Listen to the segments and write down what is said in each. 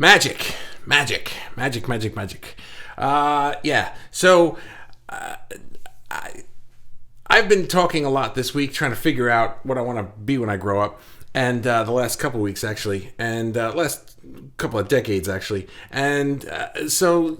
Magic, magic, magic, magic, magic. Yeah. So I've been talking a lot this week, trying to figure out what I want to be when I grow up, and the last couple of weeks actually, and last couple of decades actually, and so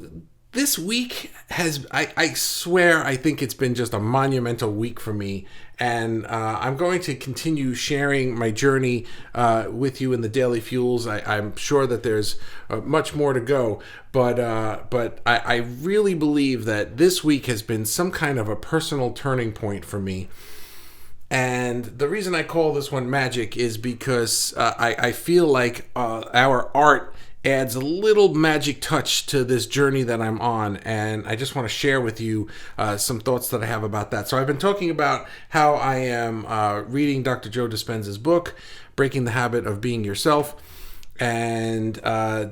this week has, I swear, I think it's been just a monumental week for me, and I'm going to continue sharing my journey with you in the Daily Fuels. I'm sure that there's much more to go, but I really believe that this week has been some kind of a personal turning point for me. And the reason I call this one magic is because I feel like our art adds a little magic touch to this journey that I'm on, and I just want to share with you some thoughts that I have about that. So I've been talking about how I am reading Dr. Joe Dispenza's book, Breaking the Habit of Being Yourself, and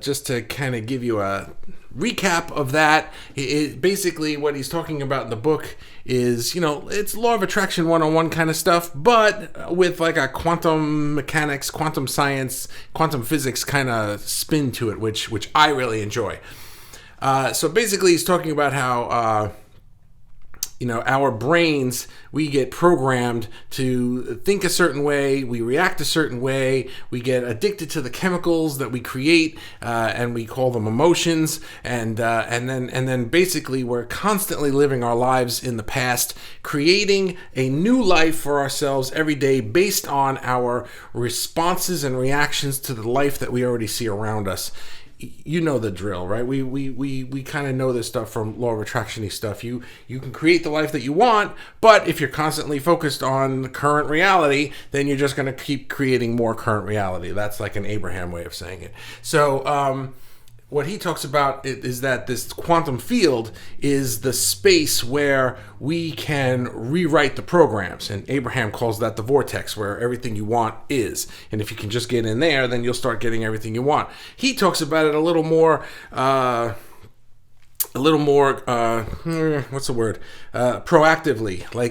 just to kind of give you a recap of that, basically what he's talking about in the book is, it's law of attraction 101 kind of stuff, but with like a quantum mechanics, quantum science, quantum physics kind of spin to it, which I really enjoy. So basically he's talking about how our brains, we get programmed to think a certain way, we react a certain way, we get addicted to the chemicals that we create, and we call them emotions, and then basically we're constantly living our lives in the past, creating a new life for ourselves every day based on our responses and reactions to the life that we already see around us. You know the drill, right? We kind of know this stuff from law of attraction-y stuff. You can create the life that you want, but if you're constantly focused on the current reality, then you're just going to keep creating more current reality. That's like an Abraham way of saying it. So what he talks about is that this quantum field is the space where we can rewrite the programs. And Abraham calls that the vortex, where everything you want is. And if you can just get in there, then you'll start getting everything you want. He talks about it a little more, proactively.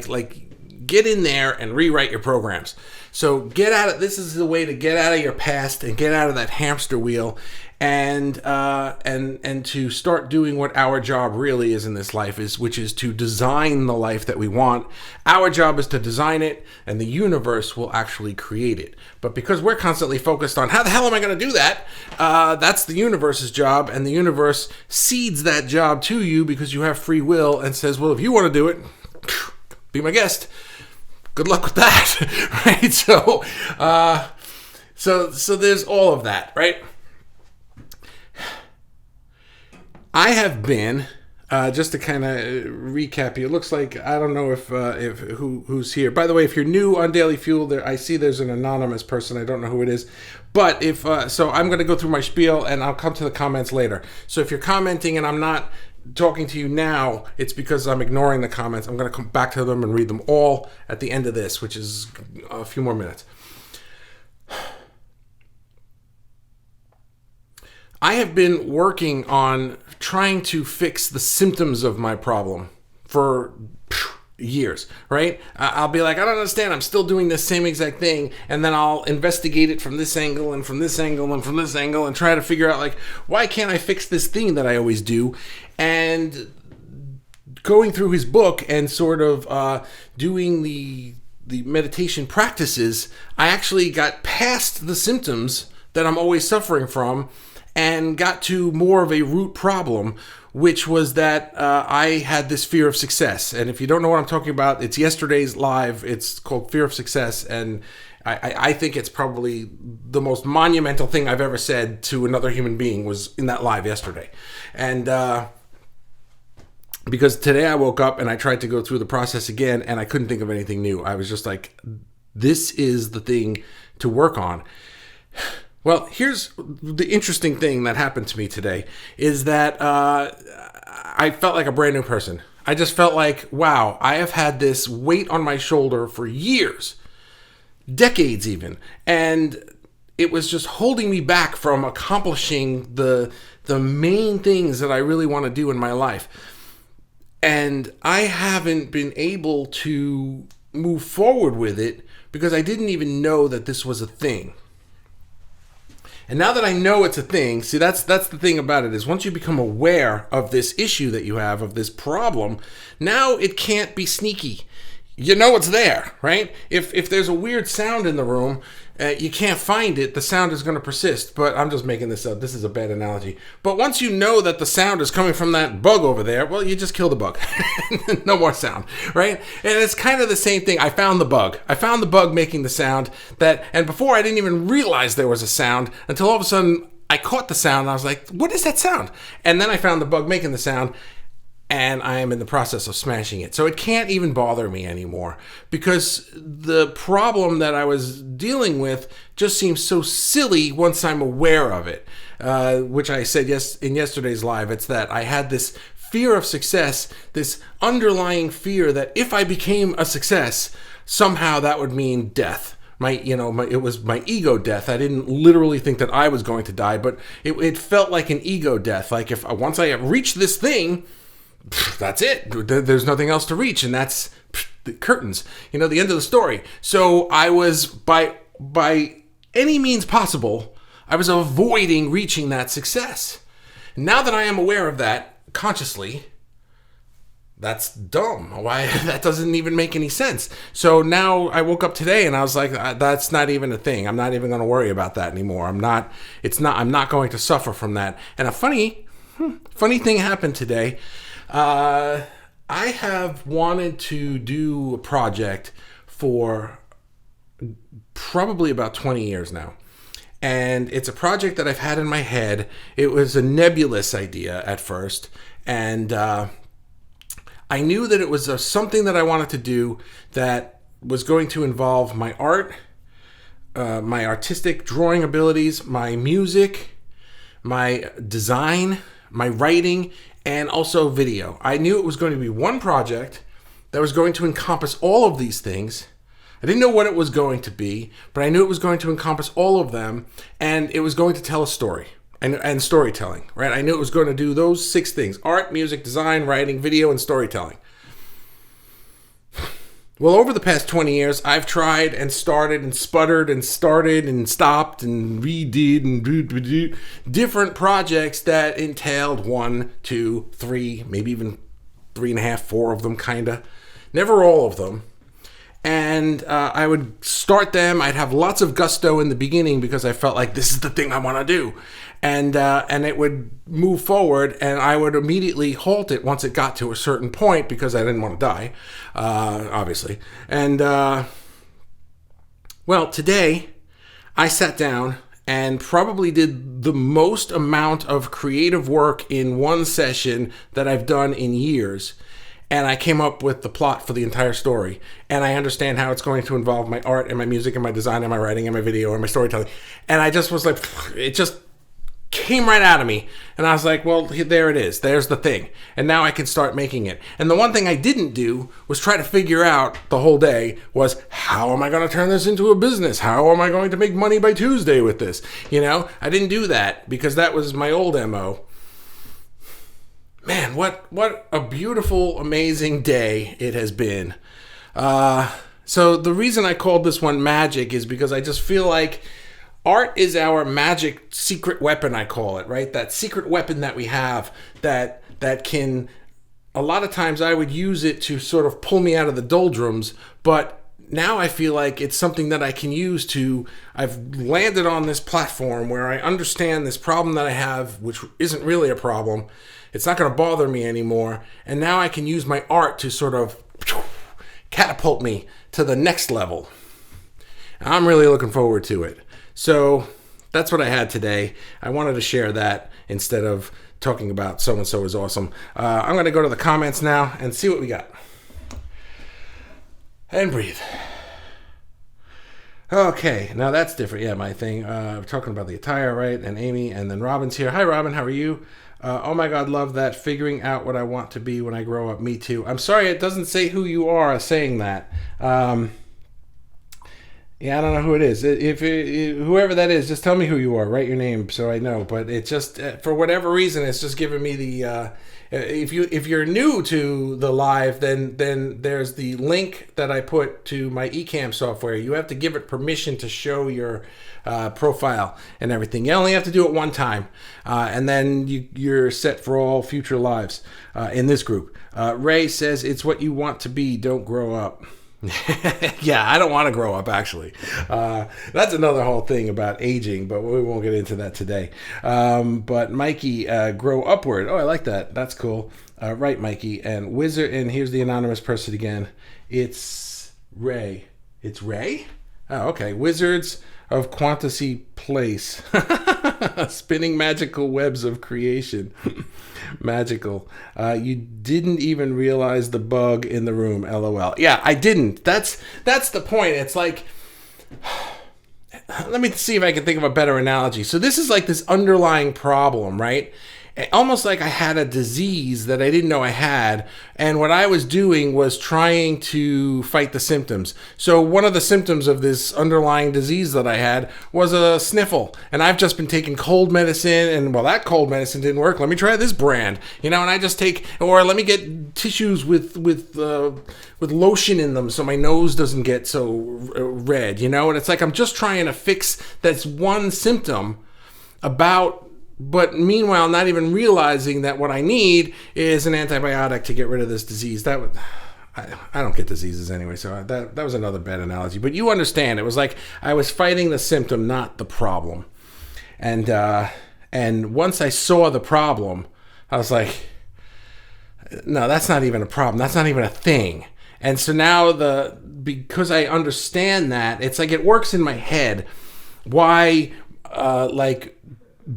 Like get in there and rewrite your programs. So this is the way to get out of your past and get out of that hamster wheel, and to start doing what our job really is in this life which is to design the life that we want. Our job is to design it, and the universe will actually create it. But because we're constantly focused on how the hell am I going to do that, that's the universe's job, and the universe cedes that job to you because you have free will and says, well, if you want to do it, be my guest. Good luck with that, right? So there's all of that, right? I have been, just to kind of recap you, it looks like, I don't know if who's here. By the way, if you're new on Daily Fuel, I see there's an anonymous person. I don't know who it is. But so I'm going to go through my spiel, and I'll come to the comments later. So if you're commenting and I'm not talking to you now, it's because I'm ignoring the comments. I'm going to come back to them and read them all at the end of this, which is a few more minutes. I have been working on trying to fix the symptoms of my problem for years, right? I'll be like, I don't understand. I'm still doing the same exact thing. And then I'll investigate it from this angle and from this angle and from this angle and try to figure out, like, why can't I fix this thing that I always do? And going through his book and sort of doing the meditation practices, I actually got past the symptoms that I'm always suffering from and got to more of a root problem, which was that I had this fear of success. And if you don't know what I'm talking about, it's yesterday's live. It's called Fear of Success, and I think it's probably the most monumental thing I've ever said to another human being was in that live yesterday. And because today I woke up and I tried to go through the process again, and I couldn't think of anything new. I was just like, this is the thing to work on. Well, here's the interesting thing that happened to me today is that I felt like a brand new person. I just felt like, wow, I have had this weight on my shoulder for years, decades even, and it was just holding me back from accomplishing the main things that I really want to do in my life. And I haven't been able to move forward with it because I didn't even know that this was a thing. And now that I know it's a thing, see, that's the thing about it, is once you become aware of this issue that you have, of this problem, now it can't be sneaky. You know it's there, right? If there's a weird sound in the room, you can't find it, the sound is going to persist. But I'm just making this up. This is a bad analogy. But once you know that the sound is coming from that bug over there, well, you just kill the bug. No more sound, right? And it's kind of the same thing. I found the bug. I found the bug making the sound and before I didn't even realize there was a sound until all of a sudden I caught the sound and I was like, what is that sound? And then I found the bug making the sound, and I am in the process of smashing it. So it can't even bother me anymore because the problem that I was dealing with just seems so silly once I'm aware of it, which I said in yesterday's live. It's that I had this fear of success, this underlying fear that if I became a success, somehow that would mean death. It was my ego death. I didn't literally think that I was going to die, but it felt like an ego death. Like if once I reached this thing, that's it. There's nothing else to reach, and that's the curtains. The end of the story. So I was by any means possible, I was avoiding reaching that success. Now that I am aware of that consciously, that's dumb. Why? That doesn't even make any sense. So now I woke up today and I was like, that's not even a thing. I'm not even going to worry about that anymore. I'm not going to suffer from that. And a funny thing happened today. I have wanted to do a project for probably about 20 years now. And it's a project that I've had in my head. It was a nebulous idea at first. And I knew that it was something that I wanted to do that was going to involve my art, my artistic drawing abilities, my music, my design, my writing, and also video. I knew it was going to be one project that was going to encompass all of these things. I didn't know what it was going to be, but I knew it was going to encompass all of them, and it was going to tell a story and storytelling, right? I knew it was going to do those 6 things: art, music, design, writing, video, and storytelling. Well, over the past 20 years, I've tried and started and sputtered and started and stopped and redid and different projects that entailed 1, 2, 3, maybe even 3.5, 4 of them, kinda. Never all of them. And I would start them. I'd have lots of gusto in the beginning because I felt like this is the thing I want to do. And it would move forward, and I would immediately halt it once it got to a certain point because I didn't want to die, obviously. And, well, today I sat down and probably did the most amount of creative work in one session that I've done in years. And I came up with the plot for the entire story. And I understand how it's going to involve my art and my music and my design and my writing and my video and my storytelling. And I just was like, it just came right out of me. And I was like, well, there it is. There's the thing. And now I can start making it. And the one thing I didn't do was try to figure out the whole day was, how am I going to turn this into a business? How am I going to make money by Tuesday with this? I didn't do that because that was my old MO. Man, what a beautiful, amazing day it has been. So the reason I called this one Magic is because I just feel like art is our magic secret weapon, I call it, right? That secret weapon that we have that can, a lot of times I would use it to sort of pull me out of the doldrums, but now I feel like it's something that I can use I've landed on this platform where I understand this problem that I have, which isn't really a problem. It's not going to bother me anymore. And now I can use my art to sort of catapult me to the next level. I'm really looking forward to it. So that's what I had today. I wanted to share that instead of talking about so-and-so is awesome. I'm going to go to the comments now and see what we got. And breathe. Okay, now that's different. Yeah, my thing. We're talking about the attire, right? And Amy, and then Robin's here. Hi, Robin. How are you? Oh my God, love that. Figuring out what I want to be when I grow up. Me too. I'm sorry, it doesn't say who you are saying that. Yeah, I don't know who it is. Whoever that is, just tell me who you are. Write your name so I know. But it just for whatever reason, it's just giving me the. If you're new to the live, then there's the link that I put to my Ecamm software. You have to give it permission to show your profile and everything. You only have to do it one time, and then you're set for all future lives in this group. Ray says it's what you want to be. Don't grow up. Yeah, I don't want to grow up, actually. That's another whole thing about aging, but we won't get into that today. But Mikey, grow upward. Oh, I like that. That's cool. Right, Mikey. And Wizard, and here's the anonymous person again. It's Ray. It's Ray? Oh, okay. Wizards of Quantasy Place. Spinning magical webs of creation. Magical. You didn't even realize the bug in the room. LOL. Yeah, I didn't. That's the point. It's like, let me see if I can think of a better analogy. So this is like this underlying problem, right? Almost like I had a disease that I didn't know I had, and what I was doing was trying to fight the symptoms. So one of the symptoms of this underlying disease that I had was a sniffle, and I've just been taking cold medicine, and well, that cold medicine didn't work. Let me try this brand, and I just take, or let me get tissues with lotion in them so my nose doesn't get so red, and it's like I'm just trying to fix that one symptom but meanwhile, not even realizing that what I need is an antibiotic to get rid of this disease. I don't get diseases anyway, so that was another bad analogy. But you understand, it was like I was fighting the symptom, not the problem. And once I saw the problem, I was like, no, that's not even a problem. That's not even a thing. And so now because I understand that, it's like it works in my head why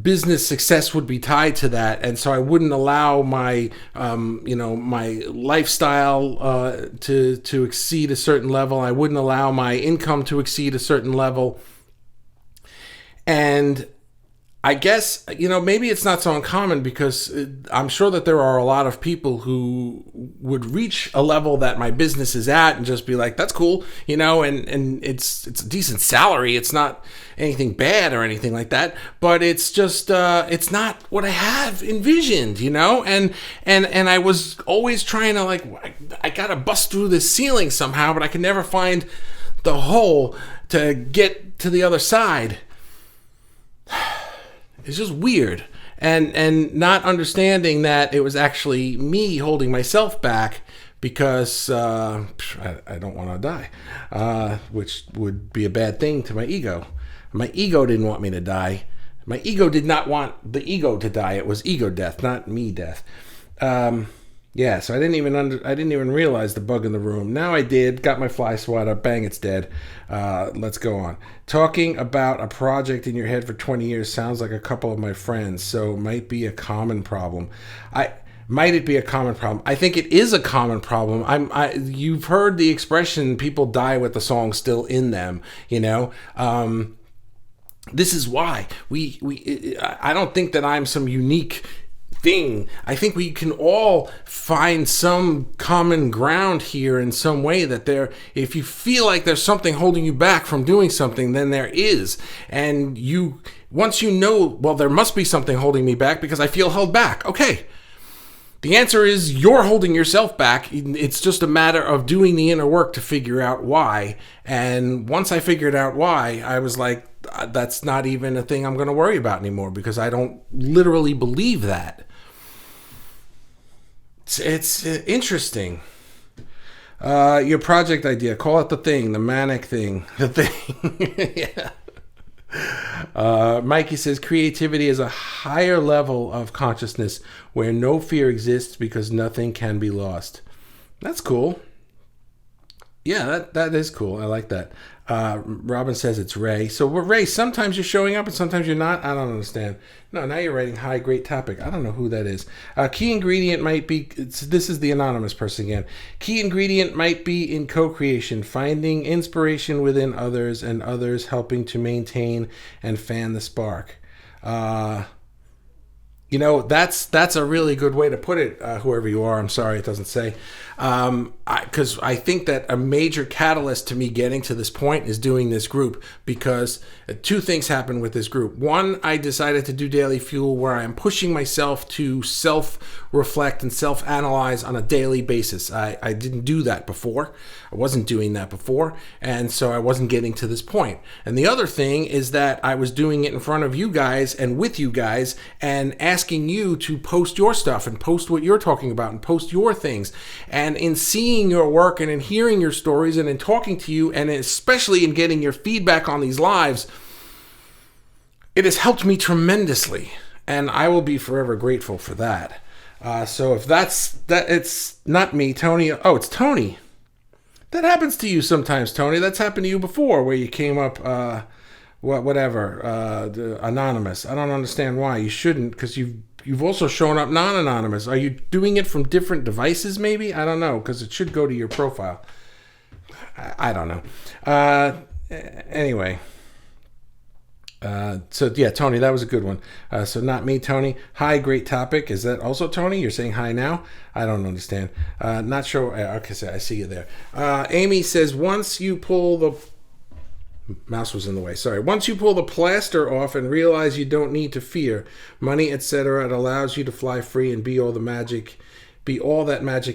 business success would be tied to that, and so I wouldn't allow my my lifestyle to exceed a certain level. I wouldn't allow my income to exceed a certain level. And I guess, maybe it's not so uncommon, because I'm sure that there are a lot of people who would reach a level that my business is at and just be like, that's cool, and it's a decent salary. It's not anything bad or anything like that, but it's just, it's not what I have envisioned, and I was always trying to I gotta bust through this ceiling somehow, but I can never find the hole to get to the other side. It's just weird, and not understanding that it was actually me holding myself back because I don't want to die, which would be a bad thing to my ego. My ego didn't want me to die. My ego did not want the ego to die. It was ego death, not me death. Yeah, so I didn't even realize the bug in the room. Now I did. Got my fly swatter. Bang, it's dead. Let's go on. Talking about a project in your head for 20 years sounds like a couple of my friends, so might be a common problem. Might it be a common problem? I think it is a common problem. You've heard the expression, people die with the song still in them, This is why I don't think that I'm some unique thing. I think we can all find some common ground here in some way, that if you feel like there's something holding you back from doing something, then there is. And once you know, well, there must be something holding me back because I feel held back. Okay. The answer is you're holding yourself back. It's just a matter of doing the inner work to figure out why. And once I figured out why, I was like, that's not even a thing I'm going to worry about anymore, because I don't literally believe that. It's interesting. Your project idea, call it the thing, the manic thing, the thing. Yeah. Mikey says creativity is a higher level of consciousness where no fear exists because nothing can be lost. That's cool. Yeah, that is cool. I like that. Robin says it's Ray. So, Ray, sometimes you're showing up and sometimes you're not. I don't understand. No, now you're writing, hi, great topic. I don't know who that is. Key ingredient might be, this is the anonymous person again. Key ingredient might be in co-creation, finding inspiration within others and others helping to maintain and fan the spark. That's a really good way to put it. Whoever you are, I'm sorry, it doesn't say. Because I think that a major catalyst to me getting to this point is doing this group, because two things happened with this group. One, I decided to do Daily Fuel, where I am pushing myself to self-reflect and self-analyze on a daily basis. I didn't do that before. I wasn't doing that before, and so I wasn't getting to this point. And the other thing is that I was doing it in front of you guys and with you guys, and asking you to post your stuff and post what you're talking about and post your things. And in seeing your work and in hearing your stories and in talking to you, and especially in getting your feedback on these lives, it has helped me tremendously, and I will be forever grateful for that. So if that's that, it's not me, Tony. Oh, it's Tony. That happens to you sometimes, Tony. That's happened to you before, where you came up, anonymous. I don't understand why. You shouldn't, because you've also shown up non-anonymous. Are you doing it from different devices, maybe? I don't know, because it should go to your profile. I don't know. Anyway. So yeah, Tony, that was a good one. So not me, Tony. Hi, great topic. Is that also Tony? You're saying hi now? I don't understand. Not sure. Okay, so I see you there. Amy says, once you pull the mouse was in the way. Sorry. Once you pull the plaster off and realize you don't need to fear money, etc., it allows you to fly free and be all that magic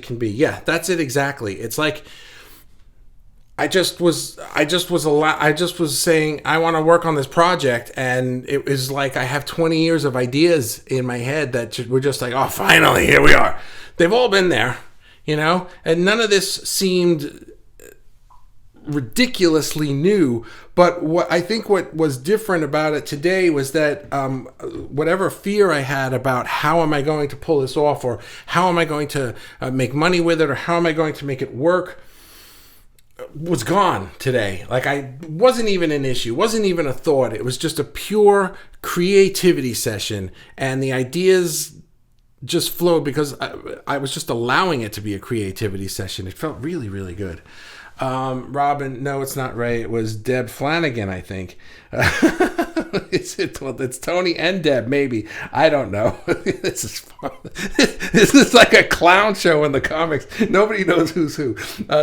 can be. Yeah, that's it exactly. It's like I just was saying I want to work on this project, and it was like I have 20 years of ideas in my head that were just like, oh, finally, here we are. They've all been there, and none of this seemed ridiculously new. But what was different about it today was that whatever fear I had about how am I going to pull this off, or how am I going to make money with it, or how am I going to make it work, was gone today. Like, I wasn't even an issue, wasn't even a thought. It was just a pure creativity session, and the ideas just flowed because I was just allowing it to be a creativity session. It felt really, really good. Robin, no, it's not Ray. It was Deb Flanagan, I think. It's Tony and Deb, maybe. I don't know. This is fun. This is like a clown show in the comics. Nobody knows who's who.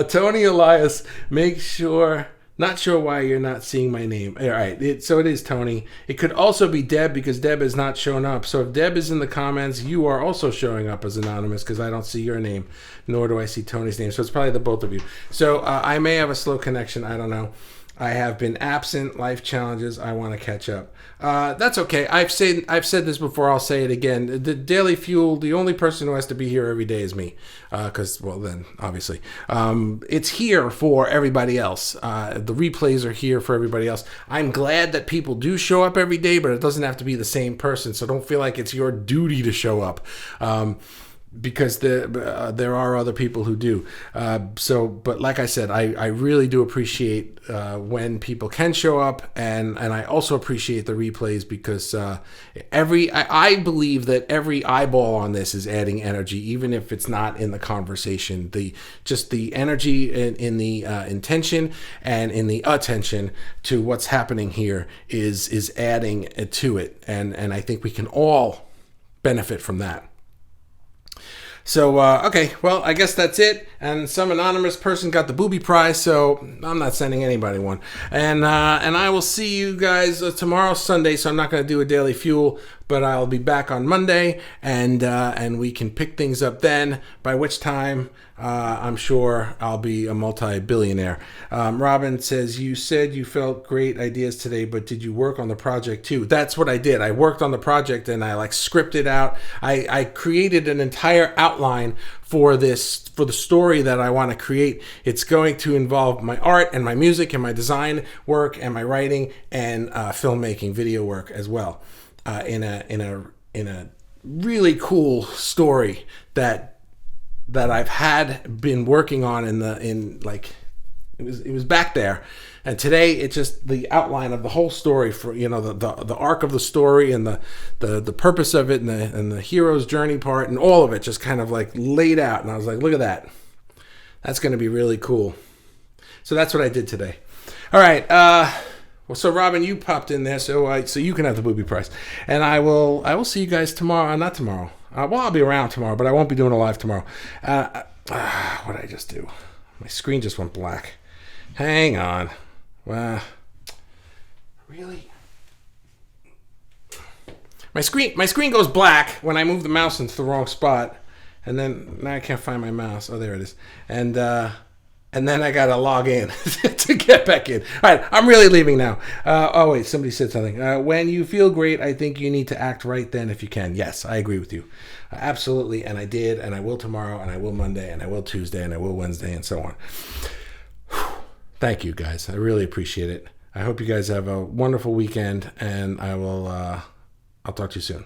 Tony Elias, not sure why you're not seeing my name. All right, so it is Tony. It could also be Deb, because Deb has not shown up. So if Deb is in the comments, you are also showing up as anonymous, because I don't see your name, nor do I see Tony's name. So it's probably the both of you. So I may have a slow connection. I don't know. I have been absent, life challenges. I want to catch up. That's okay. I've said this before. I'll say it again. The Daily Fuel, the only person who has to be here every day is me. Because, well, then, obviously. It's here for everybody else. The replays are here for everybody else. I'm glad that people do show up every day, but it doesn't have to be the same person. So don't feel like it's your duty to show up. Because there are other people who do. But like I said, I really do appreciate when people can show up, and I also appreciate the replays, because I believe that every eyeball on this is adding energy, even if it's not in the conversation. The energy in the intention and in the attention to what's happening here is adding to it, and I think we can all benefit from that. So, okay, well, I guess that's it. And some anonymous person got the booby prize, so I'm not sending anybody one. And I will see you guys tomorrow, Sunday, so I'm not going to do a Daily Fuel, but I'll be back on Monday, and we can pick things up then, by which time I'm sure I'll be a multi-billionaire. Robin says, you said you felt great ideas today, but did you work on the project too? That's what I did. I worked on the project, and I scripted out. I created an entire outline for the story that I want to create. It's going to involve my art and my music and my design work and my writing and filmmaking, video work as well. In a really cool story that I've been working on it was back there, and today it's just the outline of the whole story for the arc of the story and the purpose of it and the hero's journey part and all of it just kind of laid out, and I was like, look at that, that's going to be really cool. So that's what I did today. All right, Well, so Robin, you popped in there, so you can have the booby prize, and I will see you guys tomorrow. Not tomorrow. Well, I'll be around tomorrow, but I won't be doing a live tomorrow. What did I just do? My screen just went black. Hang on. Really? My screen goes black when I move the mouse into the wrong spot, and then now I can't find my mouse. Oh, there it is. And then I gotta log in to get back in. All right, I'm really leaving now. Oh wait, somebody said something. When you feel great, I think you need to act right then if you can. Yes, I agree with you. Absolutely, and I did, and I will tomorrow, and I will Monday, and I will Tuesday, and I will Wednesday, and so on. Thank you, guys. I really appreciate it. I hope you guys have a wonderful weekend, and I'll talk to you soon.